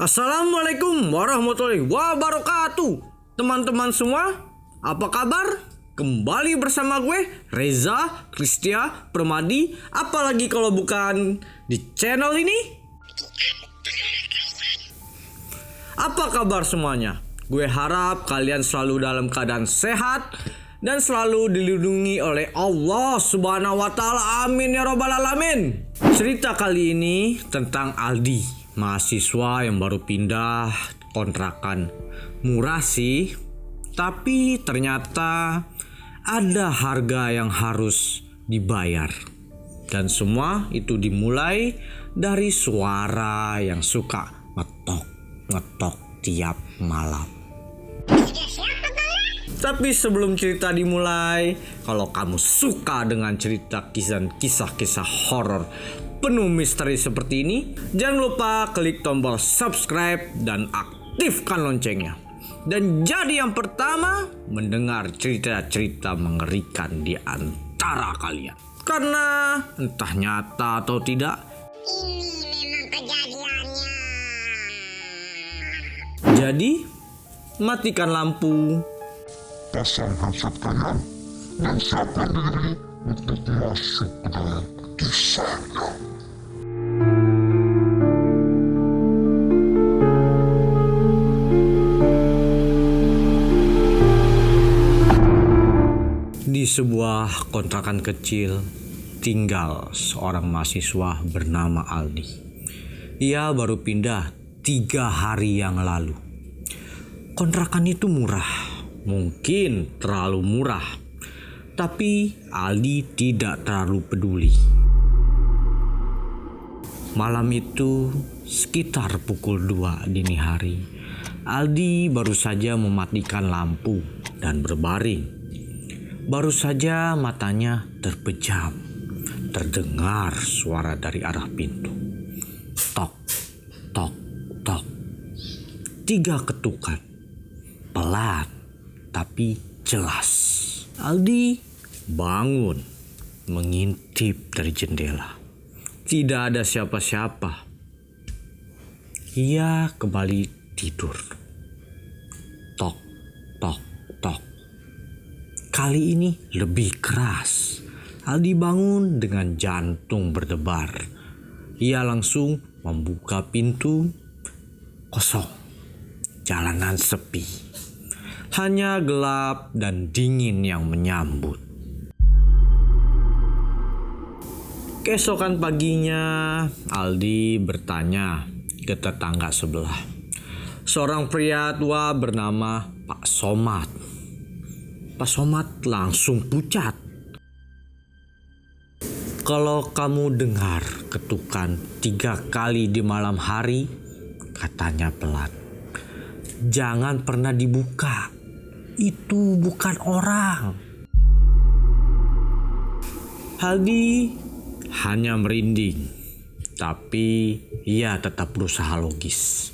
Assalamualaikum warahmatullahi wabarakatuh. Teman-teman semua, apa kabar? Kembali bersama gue, Reza Kristia Permadi. Apalagi kalau bukan di channel ini. Apa kabar semuanya? Gue harap kalian selalu dalam keadaan sehat dan selalu dilindungi oleh Allah Subhanahu wa Ta'ala. Amin ya Rabbal Alamin. Cerita kali ini tentang Aldi, mahasiswa yang baru pindah kontrakan. Murah sih, tapi ternyata ada harga yang harus dibayar. Dan semua itu dimulai dari suara yang suka ngetok tiap malam. Tapi sebelum cerita dimulai, kalau kamu suka dengan cerita kisah-kisah horor penuh misteri seperti ini, jangan lupa klik tombol subscribe dan aktifkan loncengnya. Dan jadi yang pertama mendengar cerita-cerita mengerikan di antara kalian. Karena entah nyata atau tidak, ini memang kejadiannya. Jadi matikan lampu, pasang headset kalian dan siapkan diri untuk masuk ke dalam kisahnya. di sebuah kontrakan kecil tinggal seorang mahasiswa bernama Aldi. Ia baru pindah 3 hari yang lalu. Kontrakan itu murah, mungkin terlalu murah, tapi Aldi tidak terlalu peduli. Malam itu sekitar pukul 2 dini hari, Aldi baru saja mematikan lampu dan berbaring. Baru saja matanya terpejam, terdengar suara dari arah pintu. Tok, tok, tok. 3 ketukan, pelan tapi jelas. Aldi bangun, mengintip dari jendela. Tidak ada siapa-siapa. Ia kembali tidur. Tok, tok, tok. Kali ini lebih keras. Aldi bangun dengan jantung berdebar. Ia langsung membuka pintu. Kosong. Jalanan sepi. Hanya gelap dan dingin yang menyambut. Keesokan paginya, Aldi bertanya ke tetangga sebelah. Seorang pria tua bernama Pak Somad. Pak Somad langsung pucat. Kalau kamu dengar ketukan 3 kali di malam hari, katanya pelan, jangan pernah dibuka. Itu bukan orang. Aldi hanya merinding, tapi ia tetap berusaha logis.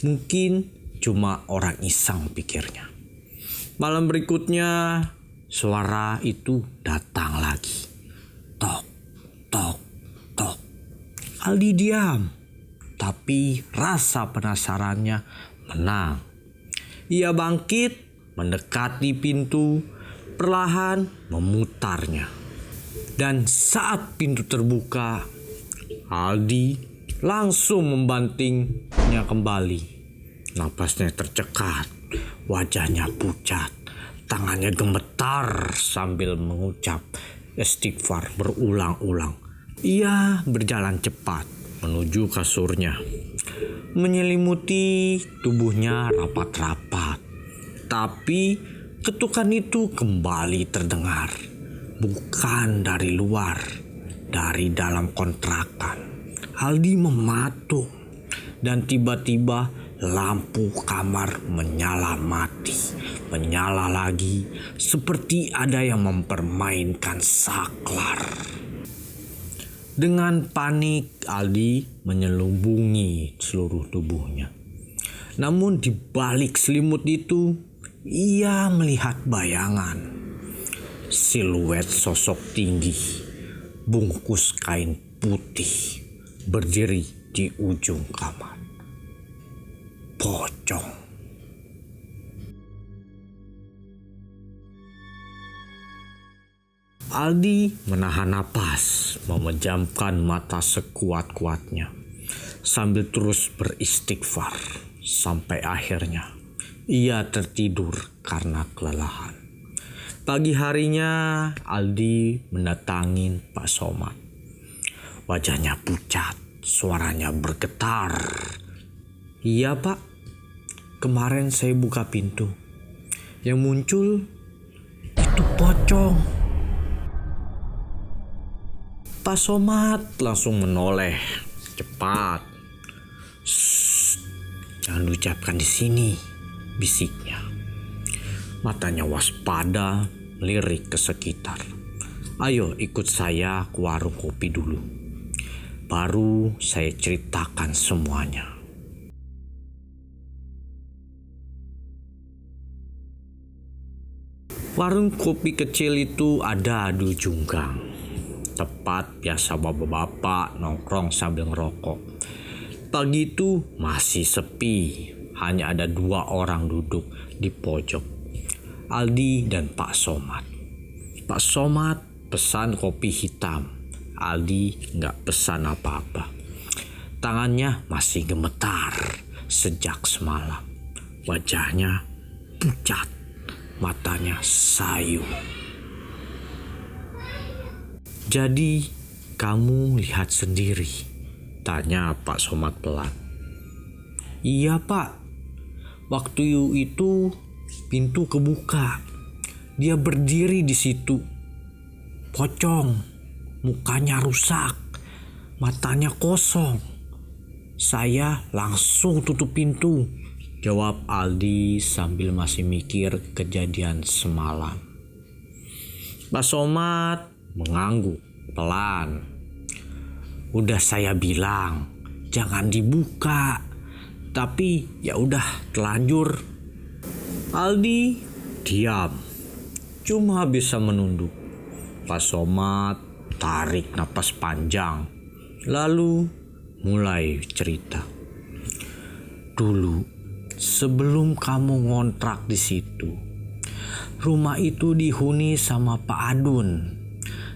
Mungkin cuma orang iseng, pikirnya. Malam berikutnya, suara itu datang lagi. Tok, tok, tok. Aldi diam, tapi rasa penasarannya menang. Ia bangkit, mendekati pintu, perlahan memutarnya. Dan saat pintu terbuka, Aldi langsung membantingnya kembali. Napasnya tercekat, wajahnya pucat, tangannya gemetar sambil mengucap istighfar berulang-ulang. Ia berjalan cepat menuju kasurnya, menyelimuti tubuhnya rapat-rapat. Tapi ketukan itu kembali terdengar, bukan dari luar, dari dalam kontrakan. Aldi mematung dan tiba-tiba lampu kamar menyala mati, menyala lagi, seperti ada yang mempermainkan saklar. Dengan panik, Aldi menyelubungi seluruh tubuhnya. Namun di balik selimut itu, ia melihat bayangan. Siluet sosok tinggi, bungkus kain putih, berdiri di ujung kamar. pocong. Aldi menahan napas, memejamkan mata sekuat-kuatnya, sambil terus beristighfar, sampai akhirnya ia tertidur karena kelelahan. Pagi harinya, Aldi mendatangi Pak Somad. Wajahnya pucat, suaranya bergetar. "Iya Pak, kemarin saya buka pintu. Yang muncul itu pocong." Pak Somad langsung menoleh cepat. "Shh, jangan diucapkan di sini," bisiknya. Matanya waspada, melirik ke sekitar. "Ayo ikut saya ke warung kopi dulu. Baru saya ceritakan semuanya." Warung kopi kecil itu ada di ujung gang. Tempat biasa bapak-bapak nongkrong sambil ngerokok. Pagi itu masih sepi, hanya ada 2 orang duduk di pojok, Aldi dan Pak Somad. Pak Somad pesan kopi hitam, Aldi nggak pesan apa-apa. Tangannya masih gemetar sejak semalam. Wajahnya pucat, matanya sayu. "Jadi kamu lihat sendiri?" tanya Pak Somad pelan. "Iya Pak, waktu itu pintu kebuka. Dia berdiri di situ. Pocong, mukanya rusak, matanya kosong. Saya langsung tutup pintu," jawab Aldi sambil masih mikir kejadian semalam. Pak Somad mengangguk pelan. "Udah saya bilang jangan dibuka, tapi ya udah terlanjur." Aldi diam, cuma bisa menunduk. Pak Somad tarik napas panjang, lalu mulai cerita. "Dulu sebelum kamu ngontrak di situ, rumah itu dihuni sama Pak Adun.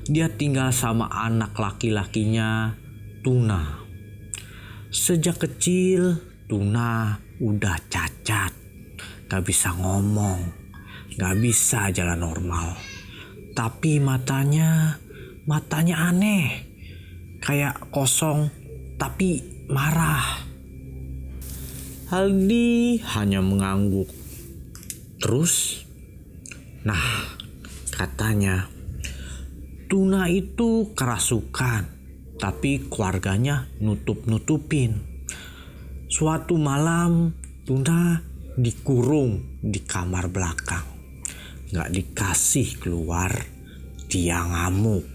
Dia tinggal sama anak laki-lakinya, Tuna. Sejak kecil, Tuna udah cacat. Gak bisa ngomong, gak bisa jalan normal. Tapi matanya aneh. Kayak kosong, tapi marah." Aldi hanya mengangguk. Terus, nah katanya Tuna itu kerasukan, tapi keluarganya nutup-nutupin. Suatu malam Tuna dikurung di kamar belakang. Gak dikasih keluar, dia ngamuk.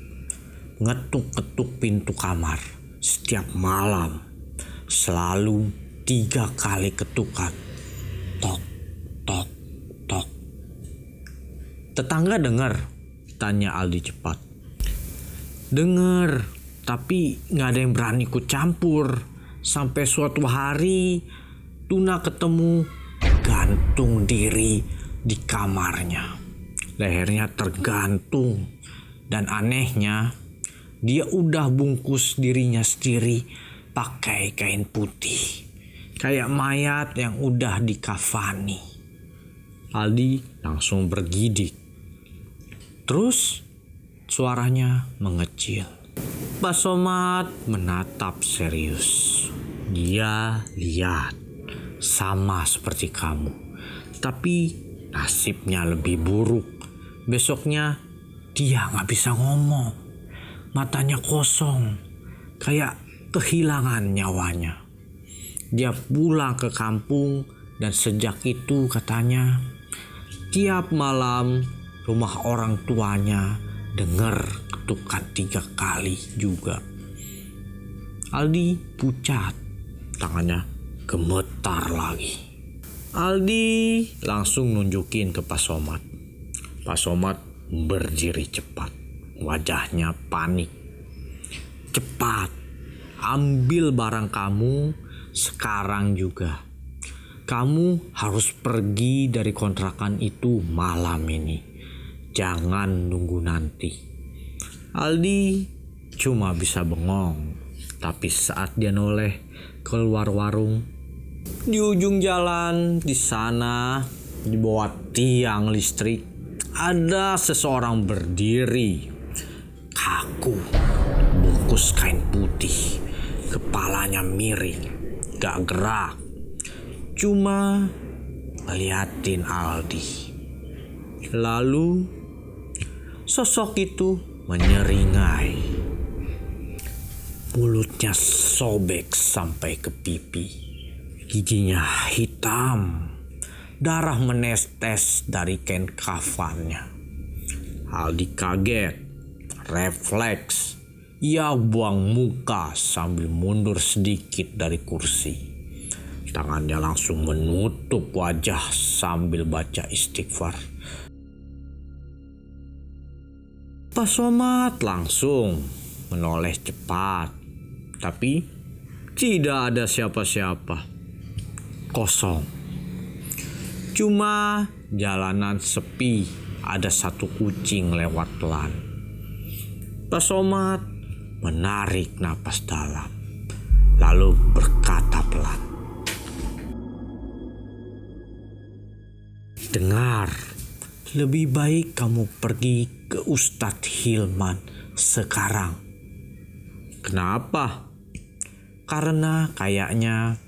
Ngetuk-ketuk pintu kamar setiap malam. Selalu 3 kali ketukan. Tok, tok, tok. "Tetangga dengar?" tanya Aldi cepat. "Dengar, tapi gak ada yang berani ikut campur. Sampai suatu hari Tuna ketemu gantung diri di kamarnya. Lehernya tergantung, dan anehnya dia udah bungkus dirinya sendiri pakai kain putih. Kayak mayat yang udah dikafani." Aldi langsung bergidik. Terus suaranya mengecil. Pak Somad menatap serius. "Dia lihat sama seperti kamu, tapi nasibnya lebih buruk. Besoknya dia gak bisa ngomong. Matanya kosong, kayak kehilangan nyawanya. Dia pulang ke kampung, dan sejak itu katanya tiap malam rumah orang tuanya dengar ketukan 3 kali juga." Aldi pucat, tangannya gemetar lagi. Aldi langsung nunjukin ke Pak Somad. Pak Somad berdiri cepat, wajahnya panik. "Cepat, ambil barang kamu sekarang juga. Kamu harus pergi dari kontrakan itu malam ini. Jangan nunggu nanti. Aldi cuma bisa bengong. Tapi saat dia noleh keluar warung, di ujung jalan di sana, di bawah tiang listrik, ada seseorang berdiri, kaku, bungkus kain putih, kepalanya miring, gak gerak, cuma ngeliatin Aldi. Lalu sosok itu menyeringai, mulutnya sobek sampai ke pipi, giginya hitam, darah menetes dari kain kafannya. Aldi kaget, refleks, ia buang muka sambil mundur sedikit dari kursi. Tangannya langsung menutup wajah sambil baca istighfar. Pak Somad langsung menoleh cepat, tapi tidak ada siapa-siapa. Kosong. Cuma jalanan sepi, ada satu kucing lewat pelan. Pak Somad menarik napas dalam, lalu berkata pelan, "Dengar, lebih baik kamu pergi ke Ustadz Hilman sekarang." "Kenapa?" "Karena kayaknya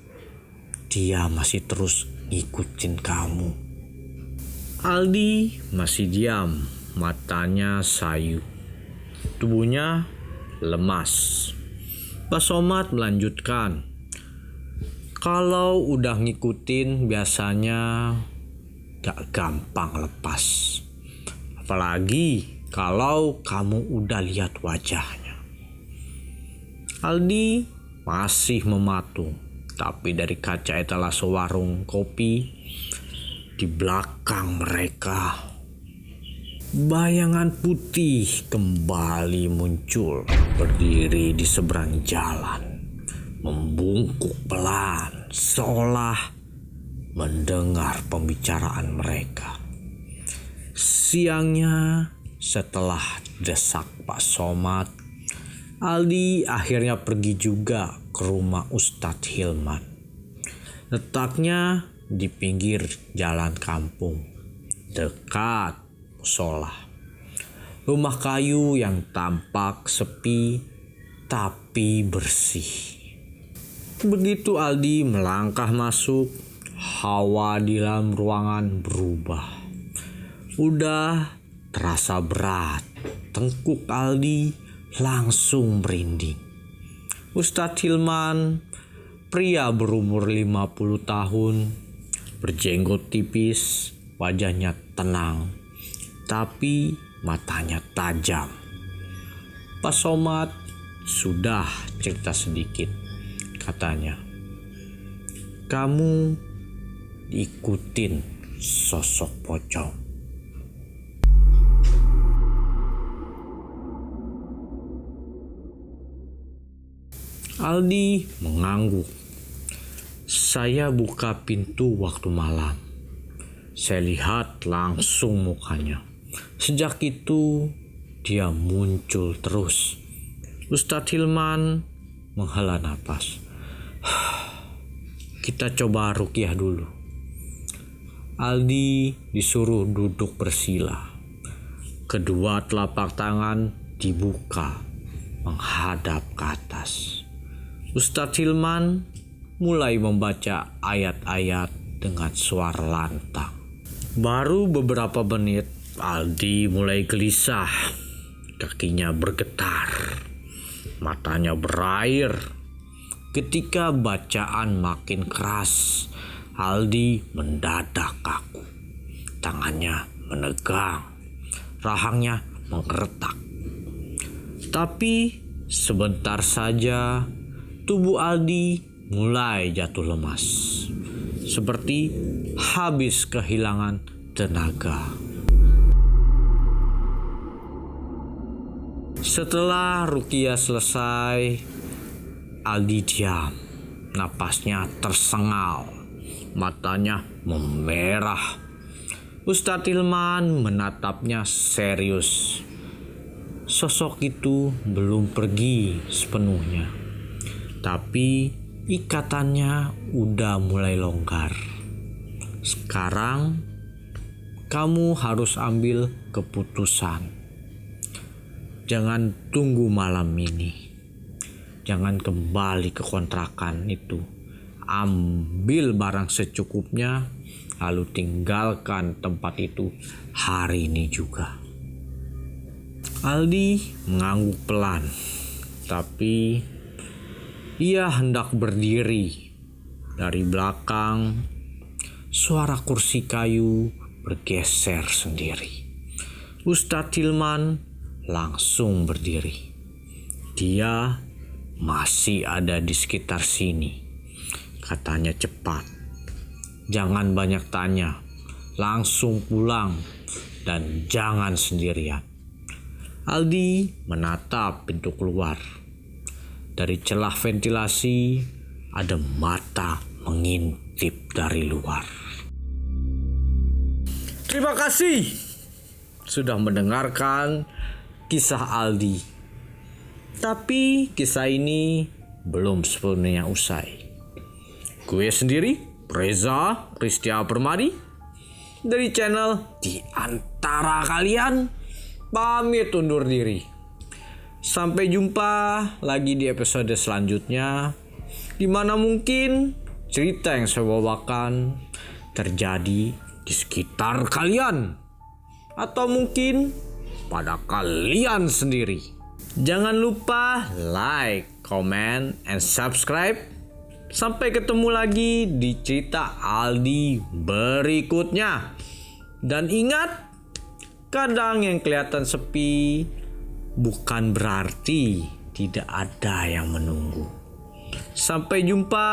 dia masih terus ngikutin kamu." Aldi masih diam, matanya sayu, tubuhnya lemas. Pak Somad melanjutkan, "Kalau udah ngikutin biasanya gak gampang lepas. Apalagi kalau kamu udah lihat wajahnya." Aldi masih mematung, tapi dari kaca etalase warung kopi di belakang mereka, bayangan putih kembali muncul, berdiri di seberang jalan, membungkuk pelan, seolah mendengar pembicaraan mereka. Siangnya, setelah desak Pak Somad, Aldi akhirnya pergi juga ke rumah Ustadz Hilman. Letaknya di pinggir jalan kampung, dekat musola. Rumah kayu yang tampak sepi tapi bersih. Begitu Aldi melangkah masuk, hawa di dalam ruangan berubah. Udah terasa berat, tengkuk Aldi langsung merinding. Ustadz Hilman, pria berumur 50 tahun, berjenggot tipis, wajahnya tenang, tapi matanya tajam. Pak Somad sudah cerita sedikit, katanya. "Kamu ikutin sosok pocong." Aldi mengangguk. "Saya buka pintu waktu malam. Saya lihat langsung mukanya. Sejak itu dia muncul terus." Ustadz Hilman menghela napas. "Kita coba ruqyah dulu." Aldi disuruh duduk bersila. Kedua telapak tangan dibuka menghadap ke atas. Ustadz Hilman mulai membaca ayat-ayat dengan suara lantang. Baru beberapa menit, Aldi mulai gelisah. Kakinya bergetar, matanya berair. Ketika bacaan makin keras, Aldi mendadak kaku. Tangannya menegang, rahangnya menggeretak. Tapi sebentar saja tubuh Aldi mulai jatuh lemas, seperti habis kehilangan tenaga. Setelah ruqyah selesai, Aldi diam, napasnya tersengal, matanya memerah. Ustadz Hilman menatapnya serius. Sosok itu belum pergi sepenuhnya, tapi ikatannya udah mulai longgar. Sekarang kamu harus ambil keputusan. Jangan tunggu malam ini. Jangan kembali ke kontrakan itu. Ambil barang secukupnya, lalu tinggalkan tempat itu hari ini juga. Aldi mengangguk pelan, tapi ia hendak berdiri. Dari belakang, suara kursi kayu bergeser sendiri. Ustadz Hilman langsung berdiri. Dia masih ada di sekitar sini. Katanya cepat. Jangan banyak tanya. Langsung pulang dan jangan sendirian. Aldi menatap pintu keluar. Dari celah ventilasi ada mata mengintip dari luar. Terima kasih sudah mendengarkan kisah Aldi. Tapi kisah ini belum sepenuhnya usai. Gue sendiri, Reza Ristia Permadi, dari channel Di Antara Kalian, pamit undur diri. Sampai jumpa lagi di episode selanjutnya, di mana mungkin cerita yang saya bawakan terjadi di sekitar kalian, atau mungkin pada kalian sendiri. Jangan lupa like, comment, and subscribe. Sampai ketemu lagi di cerita Aldi berikutnya. Dan ingat, kadang yang kelihatan sepi bukan berarti tidak ada yang menunggu. Sampai jumpa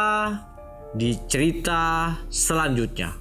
di cerita selanjutnya.